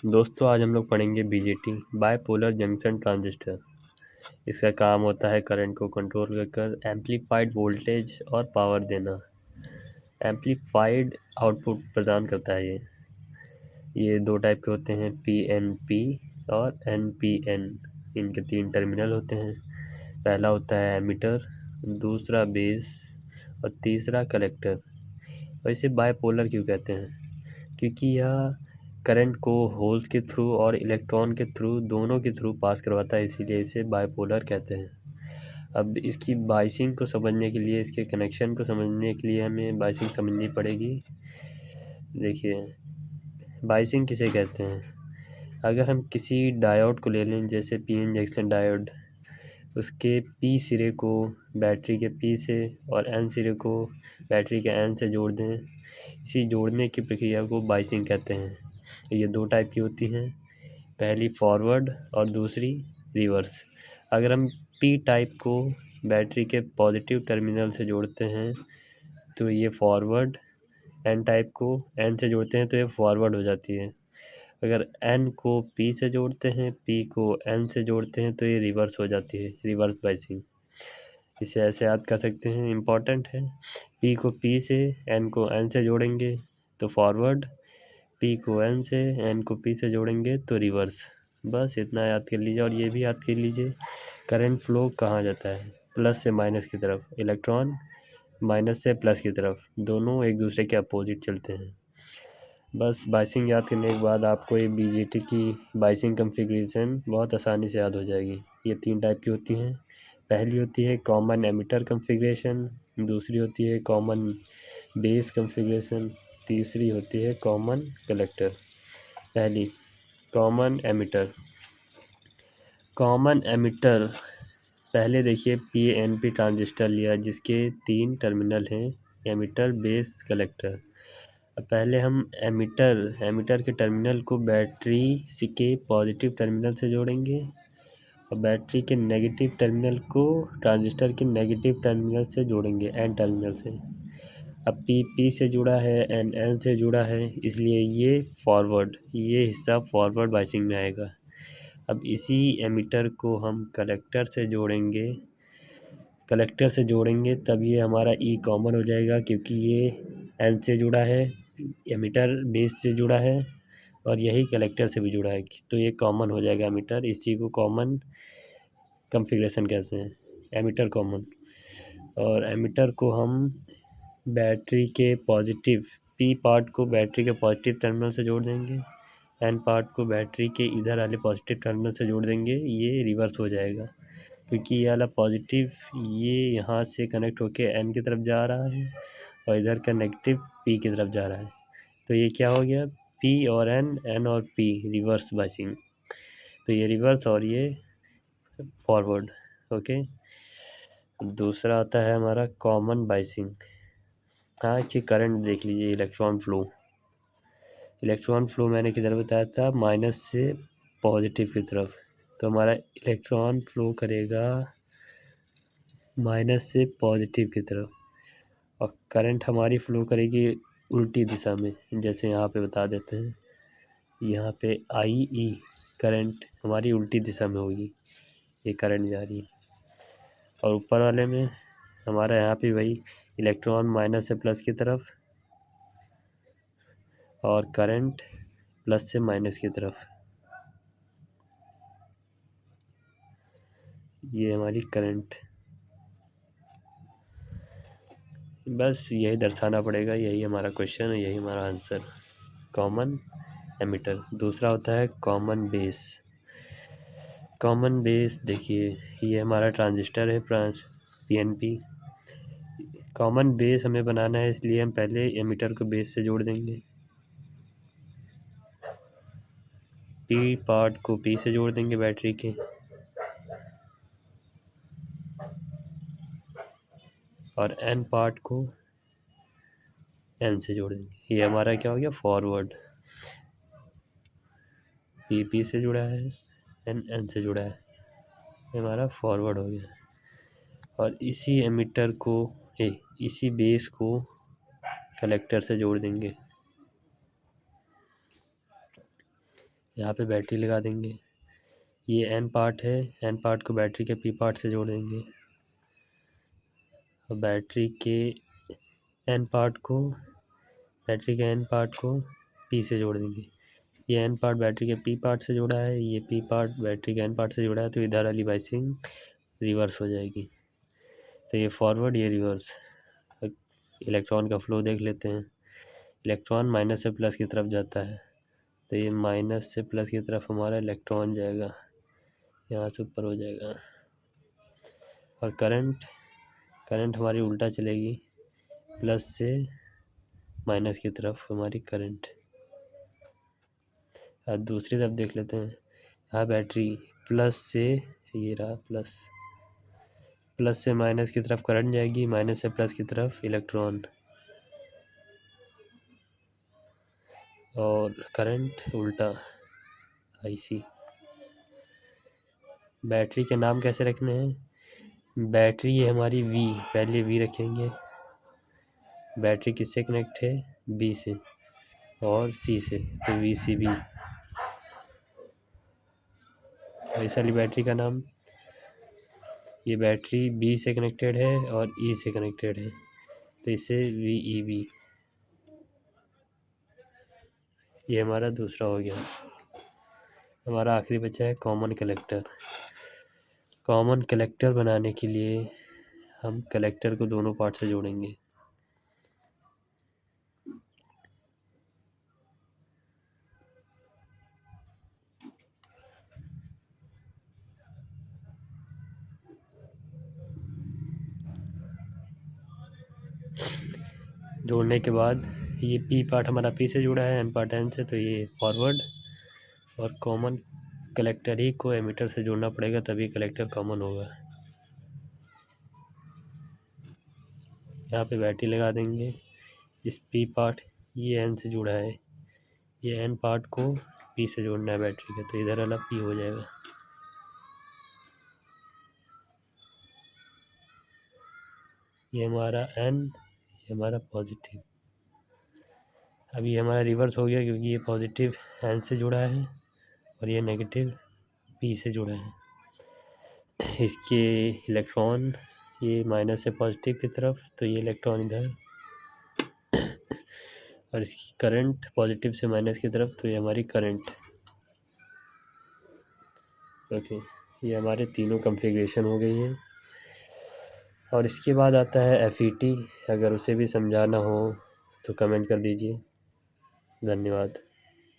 दोस्तों आज हम लोग पढ़ेंगे बीजेटी बाइपोलर जंक्शन ट्रांजिस्टर। इसका काम होता है करंट को कंट्रोल कर एम्प्लीफाइड वोल्टेज और पावर देना। एम्प्लीफाइड आउटपुट प्रदान करता है ये दो टाइप के होते हैं, पीएनपी और एनपीएन। इनके 3 टर्मिनल होते हैं। पहला होता है एमीटर, दूसरा बेस और तीसरा कलेक्टर। वैसे बाइपोलर क्यों कहते हैं? क्योंकि यह करंट को होल्स के थ्रू और इलेक्ट्रॉन के थ्रू, दोनों के थ्रू पास करवाता है, इसीलिए इसे बाइपोलर कहते हैं। अब इसकी बाइसिंग को समझने के लिए, इसके कनेक्शन को समझने के लिए हमें बाइसिंग समझनी पड़ेगी। देखिए बाइसिंग किसे कहते हैं? अगर हम किसी डायोड को ले लें, जैसे पीएन जंक्शन डायोड, उसके पी सिरे को बैटरी के पी से और एन सिरे को बैटरी के एन से जोड़ दें, इसी जोड़ने की प्रक्रिया को बाइसिंग कहते हैं। ये 2 टाइप की होती हैं, पहली फॉरवर्ड और दूसरी रिवर्स। अगर हम पी टाइप को बैटरी के पॉजिटिव टर्मिनल से जोड़ते हैं तो ये फॉरवर्ड, एन टाइप को एन से जोड़ते हैं तो ये फॉरवर्ड हो जाती है। अगर एन को पी से जोड़ते हैं, पी को एन से जोड़ते हैं तो ये रिवर्स हो जाती है, रिवर्स बाइसिंग। इसे ऐसे याद कर सकते हैं, इम्पॉर्टेंट है। पी को पी से, एन को एन से जोड़ेंगे तो फॉरवर्ड, पी को एन से, एन को पी से जोड़ेंगे तो रिवर्स। बस इतना याद कर लीजिए। और ये भी याद कर लीजिए, करंट फ्लो कहाँ जाता है? प्लस से माइनस की तरफ। इलेक्ट्रॉन माइनस से प्लस की तरफ, दोनों एक दूसरे के अपोजिट चलते हैं। बस बाइसिंग याद करने के बाद आपको ये बीजेटी की बाइसिंग कॉन्फ़िगरेशन बहुत आसानी से याद हो जाएगी। ये 3 टाइप की होती हैं। पहली होती है कॉमन एमिटर कॉन्फ़िगरेशन, दूसरी होती है कॉमन बेस कॉन्फ़िगरेशन, तीसरी होती है कॉमन कलेक्टर। पहली कॉमन एमिटर। कॉमन एमिटर, पहले देखिए पीएनपी ट्रांजिस्टर लिया जिसके 3 टर्मिनल हैं, एमिटर बेस कलेक्टर। अब पहले हम एमिटर के टर्मिनल को बैटरी के पॉजिटिव टर्मिनल से जोड़ेंगे और बैटरी के नेगेटिव टर्मिनल को ट्रांजिस्टर के नेगेटिव टर्मिनल से जोड़ेंगे, एन टर्मिनल से। अब पी से जुड़ा है, एन से जुड़ा है, इसलिए ये फॉरवर्ड, ये हिस्सा फॉरवर्ड बाइसिंग में आएगा। अब इसी एमिटर को हम कलेक्टर से जोड़ेंगे तब ये हमारा ई कॉमन हो जाएगा, क्योंकि ये एन से जुड़ा है, एमिटर बेस से जुड़ा है और यही कलेक्टर से भी जुड़ा है, तो ये कॉमन हो जाएगा एमिटर। इसी को कॉमन कॉन्फ़िगरेशन कहते हैं, एमिटर कॉमन। और एमिटर को हम बैटरी के पॉजिटिव, पी पार्ट को बैटरी के पॉजिटिव टर्मिनल से जोड़ देंगे, एन पार्ट को बैटरी के इधर वाले पॉजिटिव टर्मिनल से जोड़ देंगे, ये रिवर्स हो जाएगा, क्योंकि ये वाला पॉजिटिव ये यहाँ से कनेक्ट होके एन की तरफ जा रहा है और इधर का नेगेटिव पी की तरफ जा रहा है, तो ये क्या हो गया, पी और एन, एन और पी, रिवर्स बाइसिंग। तो ये रिवर्स और ये फॉरवर्ड। ओके, दूसरा आता है हमारा कॉमन बाइसिंग। हाँ, इसकी करंट देख लीजिए, इलेक्ट्रॉन फ्लो मैंने किधर बताया था, माइनस से पॉजिटिव की तरफ। तो हमारा इलेक्ट्रॉन फ्लो करेगा माइनस से पॉजिटिव की तरफ और करंट हमारी फ्लो करेगी उल्टी दिशा में। जैसे यहाँ पे बता देते हैं, यहाँ पे आई ई करंट हमारी उल्टी दिशा में होगी, ये करंट जा रही है। और ऊपर वाले में हमारा यहाँ पे वही इलेक्ट्रॉन माइनस से प्लस की तरफ और करंट प्लस से माइनस की तरफ। ये हमारी करंट, बस यही दर्शाना पड़ेगा, यही हमारा क्वेश्चन है, यही हमारा आंसर, कॉमन एमिटर। दूसरा होता है कॉमन बेस। देखिए ये हमारा ट्रांजिस्टर है, पीएनपी। कॉमन बेस हमें बनाना है, इसलिए हम पहले एमिटर को बेस से जोड़ देंगे, पी पार्ट को पी से जोड़ देंगे बैटरी के, और एन पार्ट को एन से जोड़ देंगे। ये हमारा क्या हो गया, फॉरवर्ड। पी से जुड़ा है, एन से जुड़ा है, ये हमारा फॉरवर्ड हो गया। और इसी बेस को कलेक्टर से जोड़ देंगे। यहाँ पे बैटरी लगा देंगे। ये एन पार्ट है, एन पार्ट को बैटरी के पी पार्ट से जोड़ देंगे और बैटरी के एन पार्ट को पी से जोड़ देंगे। ये एन पार्ट बैटरी के पी पार्ट से जुड़ा है, ये पी पार्ट बैटरी के एन पार्ट से जुड़ा है, तो इधर वाली बाइसिंग रिवर्स हो जाएगी। तो ये फॉरवर्ड, ये रिवर्स। इलेक्ट्रॉन का फ्लो देख लेते हैं। इलेक्ट्रॉन माइनस से प्लस की तरफ जाता है, तो ये माइनस से प्लस की तरफ हमारा इलेक्ट्रॉन जाएगा, यहाँ से ऊपर हो जाएगा। और करंट हमारी उल्टा चलेगी, प्लस से माइनस की तरफ हमारी करंट। अब दूसरी तरफ देख लेते हैं। यहाँ बैटरी प्लस से, ये रहा प्लस से माइनस की तरफ करंट जाएगी, माइनस से प्लस की तरफ इलेक्ट्रॉन, और करंट उल्टा आईसी। बैटरी के नाम कैसे रखने हैं? बैटरी ये हमारी वी, पहले वी रखेंगे। बैटरी किससे कनेक्ट है? बी से और सी से, तो वी सी बी। इस वाली बैटरी का नाम, ये बैटरी बी से कनेक्टेड है और ई से कनेक्टेड है, तो इसे वी ई बी। ये हमारा दूसरा हो गया। हमारा आखिरी बचा है कॉमन कलेक्टर। कॉमन कलेक्टर बनाने के लिए हम कलेक्टर को दोनों पार्ट से जोड़ेंगे। जोड़ने के बाद ये पी पार्ट हमारा पी से जुड़ा है, एन पार्ट एन से, तो ये फॉरवर्ड। और कॉमन कलेक्टर ही को एमीटर से जोड़ना पड़ेगा, तभी कलेक्टर कॉमन होगा। यहाँ पे बैटरी लगा देंगे। इस पी पार्ट, ये एन से जुड़ा है, ये एन पार्ट को पी से जोड़ना है बैटरी के, तो इधर वाला पी हो जाएगा। ये हमारा एन, ये हमारा पॉजिटिव। अब ये हमारा रिवर्स हो गया, क्योंकि ये पॉजिटिव एन से जुड़ा है और ये नेगेटिव पी से जुड़ा है। इसके इलेक्ट्रॉन ये माइनस से पॉजिटिव की तरफ, तो ये इलेक्ट्रॉन इधर, और इसकी करंट पॉजिटिव से माइनस की तरफ, तो ये हमारी करंट। ओके, ये हमारे तीनों कॉन्फ़िगरेशन हो गई हैं। और इसके बाद आता है FET। अगर उसे भी समझाना हो तो कमेंट कर दीजिए। धन्यवाद।